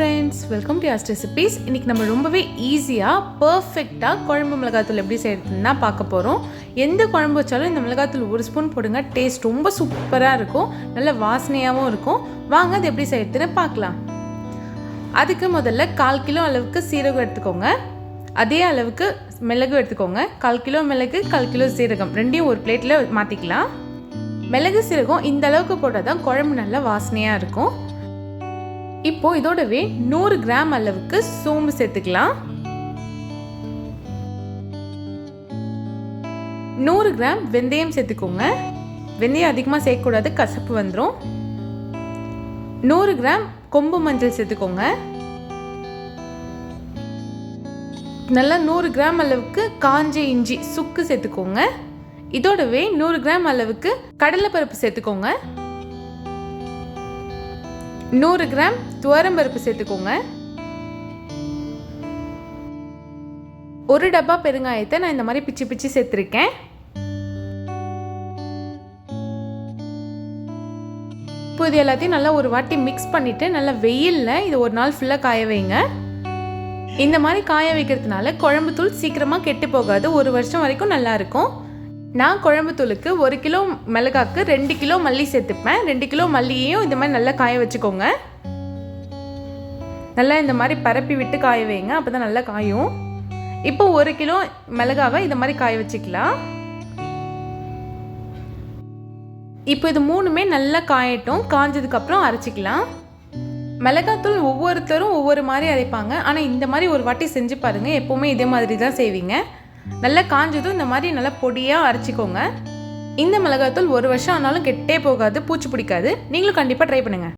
Friends, welcome to Yas recipes. இன்றைக்கி நம்ம ரொம்பவே ஈஸியாக பர்ஃபெக்டாக குழம்பு மிளகாத்தூள் எப்படி செய்யறதுன்னா பார்க்க போகிறோம். எந்த குழம்பு வச்சாலும் இந்த மிளகாத்தூள் ஒரு ஸ்பூன் போடுங்க, டேஸ்ட் ரொம்ப சூப்பராக இருக்கும், நல்ல வாசனையாகவும் இருக்கும். வாங்க அது எப்படி செய்யறதுன்னு பார்க்கலாம். அதுக்கு முதல்ல 1/4 கிலோ அளவுக்கு சீரகம் எடுத்துக்கோங்க. அதே அளவுக்கு மிளகு எடுத்துக்கோங்க. 1/4 கிலோ மிளகு, 1/4 கிலோ சீரகம் ரெண்டையும் ஒரு பிளேட்டில் மாற்றிக்கலாம். மிளகு சீரகம் இந்த அளவுக்கு போட்டால் தான் குழம்பு நல்லா வாசனையாக இருக்கும். இப்போ இதோடவே 100 கிராம் அளவுக்கு சோம்பு சேர்த்துக்கலாம். 100 கிராம் வெந்தயம் சேர்த்துக்கோங்க. வெந்தயம் அதிகமாக சேர்க்கக்கூடாது, கசப்பு வந்துடும். 100 கிராம் கொம்பு மஞ்சள் சேர்த்துக்கோங்க. நல்லா 100 கிராம் அளவுக்கு காஞ்ச இஞ்சி சுக்கு சேர்த்துக்கோங்க. இதோடவே 100 கிராம் அளவுக்கு கடலைப்பருப்பு சேர்த்துக்கோங்க. 100 கிராம் துவரம்பருப்பு சேர்த்துக்கோங்க. ஒரு டப்பா பெருங்காயத்தை நான் இந்த மாதிரி பிச்சு பிச்சு சேர்த்துருக்கேன். இப்போ இது எல்லாத்தையும் நல்லா ஒரு வாட்டி மிக்ஸ் பண்ணிவிட்டு நல்லா வெயிலில் இது ஒரு நாள் ஃபுல்லாக காய வைங்க. இந்த மாதிரி காய வைக்கிறதுனால குழம்பு தூள் சீக்கிரமாக கெட்டு போகாது, ஒரு வருஷம் வரைக்கும் நல்லா இருக்கும். நான் குழம்பு தூளுக்கு 1 கிலோ மிளகாக்கு 2 கிலோ மல்லி சேர்த்துப்பேன். 2 கிலோ மல்லியையும் இந்த மாதிரி நல்லா காய வச்சுக்கோங்க. நல்லா இந்த மாதிரி பரப்பி விட்டு காய வைங்க, அப்போ தான் நல்லா காயும். இப்போ 1 கிலோ மிளகாவை இந்த மாதிரி காய வச்சுக்கலாம். இப்போ இது மூணுமே நல்லா காயட்டும். காஞ்சதுக்கப்புறம் அரைச்சிக்கலாம். மிளகாத்தூள் ஒவ்வொருத்தரும் ஒவ்வொரு மாதிரி அரைப்பாங்க, ஆனால் இந்த மாதிரி ஒரு வாட்டி செஞ்சு பாருங்கள், எப்போவுமே இதே மாதிரி தான் செய்வீங்க. நல்லா காஞ்சதும் இந்த மாதிரி நல்லா பொடியாக அரைச்சிக்கோங்க. இந்த மிளகாத்தூள் ஒரு வருஷம் ஆனாலும் கெட்டே போகாது, பூச்சி பிடிக்காது. நீங்களும் கண்டிப்பாக ட்ரை பண்ணுங்கள்.